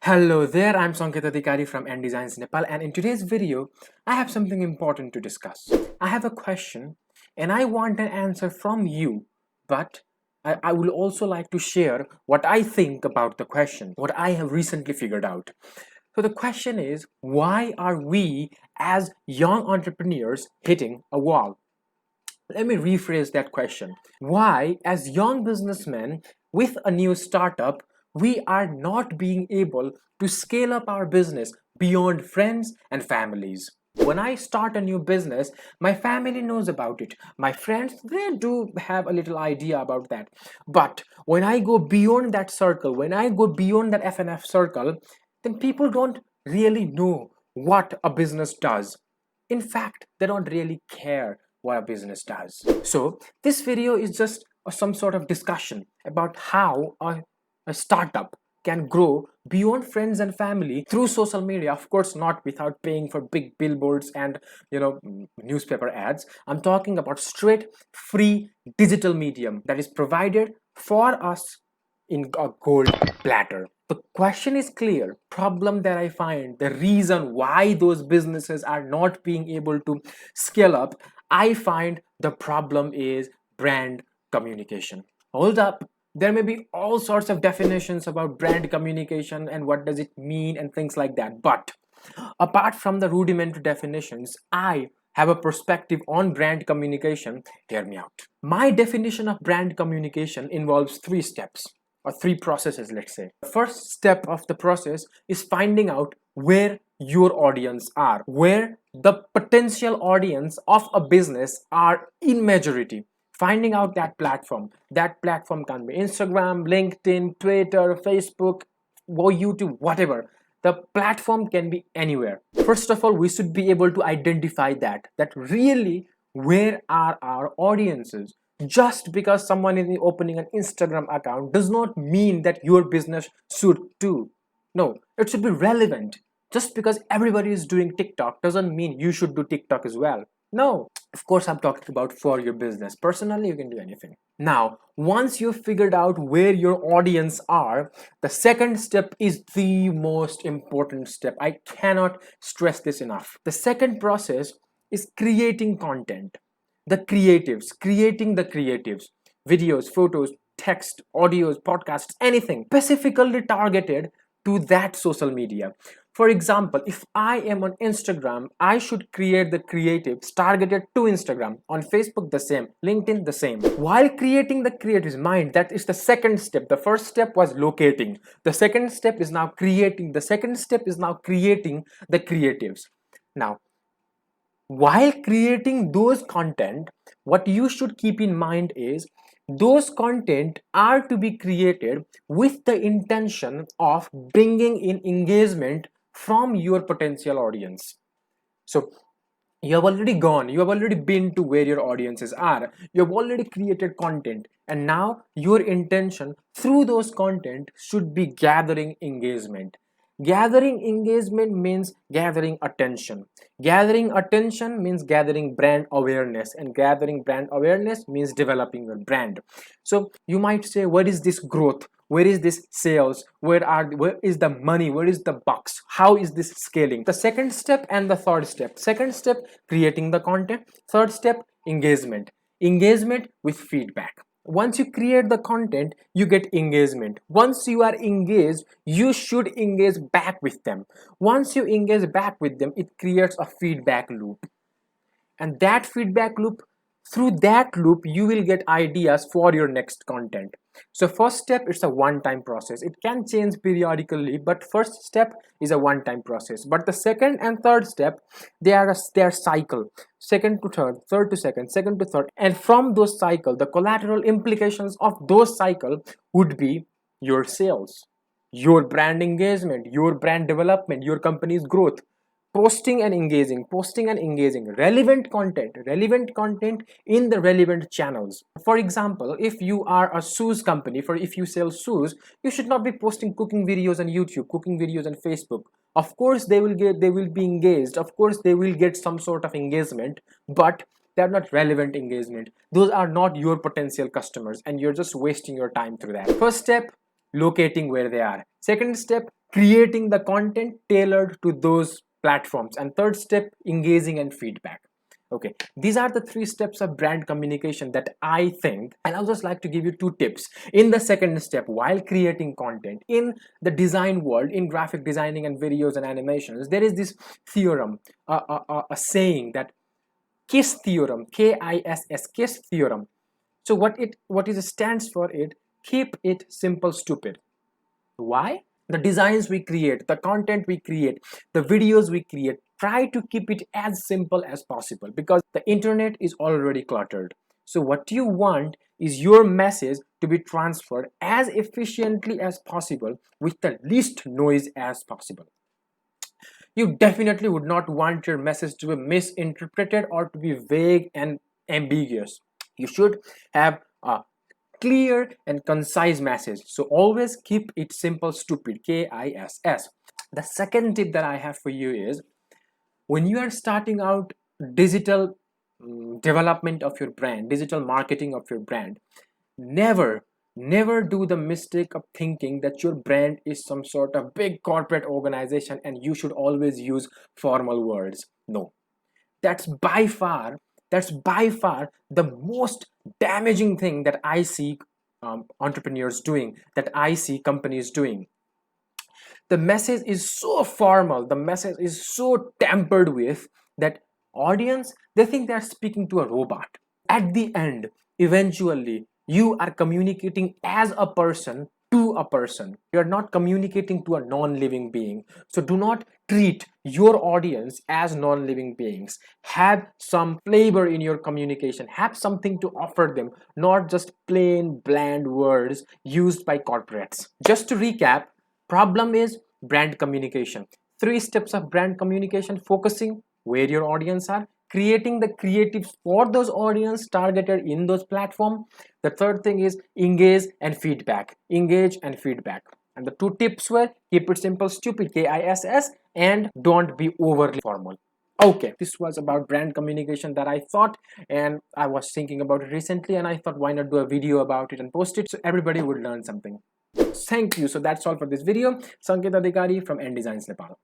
Hello there, I'm Sanket Adhikari from nDesigns Nepal, and in today's video, I have something important to discuss. I have a question and I want an answer from you, but I will also like to share what I think about the question, what I have recently figured out. So the question is, why are we as young entrepreneurs hitting a wall? Let me rephrase that question. Why, as young businessmen with a new startup, we are not being able to scale up our business beyond friends and families? When I start a new business, my family knows about it. My friends, they do have a little idea about that. But when I go beyond that circle, when I go beyond that FNF circle, then people don't really know what a business does. In fact, they don't really care what a business does. So this video is just some sort of discussion about how a startup can grow beyond friends and family through social media. Of course, not without paying for big billboards and newspaper ads. I'm talking about straight free digital medium that is provided for us in a gold platter. The question is clear. Problem that I find, the reason why those businesses are not being able to scale up, I find the problem is brand communication. Hold up. There may be all sorts of definitions about brand communication and what does it mean and things like that. But apart from the rudimentary definitions, I have a perspective on brand communication. Hear me out. My definition of brand communication involves three steps or three processes, let's say. The first step of the process is finding out where your audience are, where the potential audience of a business are in majority. Finding out that platform. That platform can be Instagram, LinkedIn, Twitter, Facebook, or YouTube, whatever. The platform can be anywhere. First of all, we should be able to identify that really where are our audiences. Just because someone is opening an Instagram account does not mean that your business should too. No, it should be relevant. Just because everybody is doing TikTok doesn't mean you should do TikTok as well. No, of course, I'm talking about for your business. Personally, you can do anything. Now, once you've figured out where your audience are, the second step is the most important step. I cannot stress this enough. The second process is creating content. Creating the creatives, videos, photos, text, audios, podcasts, anything specifically targeted to that social media. For example, if I am on Instagram, I should create the creatives targeted to Instagram. On Facebook, the same. LinkedIn, the same. While creating the creatives, mind that is the second step. The first step was locating. The second step is now creating. The second step is now creating the creatives. Now, while creating those content, what you should keep in mind is those content are to be created with the intention of bringing in engagement from your potential audience. So you have already gone, you have already been to where your audiences are, you have already created content, and now your intention through those content should be gathering engagement. Gathering engagement means gathering attention. Gathering attention means gathering brand awareness, and gathering brand awareness means developing your brand. So you might say, where is this growth? Where is this sales? Where is the money? Where is the bucks? How is this scaling? The second step and the third step. Second step, creating the content. Third step, engagement. Engagement with feedback. Once you create the content, you get engagement. Once you are engaged, you should engage back with them. Once you engage back with them, it creates a feedback loop. And that feedback loop, through that loop, you will get ideas for your next content. So first step, it's a one-time process. It can change periodically, but first step is a one-time process. But the second and third step, they are their cycle. Second to third, third to second, second to third. And from those cycle, the collateral implications of those cycle would be your sales, your brand engagement, your brand development, your company's growth. Posting and engaging relevant content in the relevant channels. For example, if you are a shoes company, for if you sell shoes, you should not be posting cooking videos on YouTube, cooking videos on Facebook. Of course they will be engaged, of course they will get some sort of engagement, but they are not relevant engagement. Those are not your potential customers, and you're just wasting your time through that. First step, locating where they are. Second step, creating the content tailored to those platforms, and third step, engaging and feedback. Okay, these are the 3 steps of brand communication that I think, and I'll just like to give you 2 tips. In the second step, while creating content in the design world, in graphic designing and videos and animations, there is this theorem, a saying, that KISS theorem, KISS, KISS theorem. So what it stands for, it keep it simple stupid. Why? The designs we create, the content we create, the videos we create, try to keep it as simple as possible, because the internet is already cluttered. So what you want is your message to be transferred as efficiently as possible with the least noise as possible. You definitely would not want your message to be misinterpreted or to be vague and ambiguous. You should have a clear and concise message. So always keep it simple stupid, KISS. The second tip that I have for you is, when you are starting out digital development of your brand, digital marketing of your brand, never do the mistake of thinking that your brand is some sort of big corporate organization and you should always use formal words. No, that's by far the most damaging thing that I see entrepreneurs doing, that I see companies doing. The message is so formal, the message is so tampered with, that audience, they think they're speaking to a robot. At the end, eventually, you are communicating as a person to a person. You're not communicating to a non-living being. So do not treat your audience as non-living beings. Have some flavor in your communication. Have something to offer them, not just plain bland words used by corporates. Just to recap, problem is brand communication. 3 steps of brand communication: focusing where your audience are, creating the creatives for those audience targeted in those platform. The third thing is engage and feedback. Engage and feedback. And the 2 tips were, keep it simple stupid, KISS, and don't be overly formal. Okay, this was about brand communication that I thought, and I was thinking about it recently, and I thought, why not do a video about it and post it so everybody would learn something. Thank you. So that's all for this video. Sanket Adhikari from nDesigns Nepal.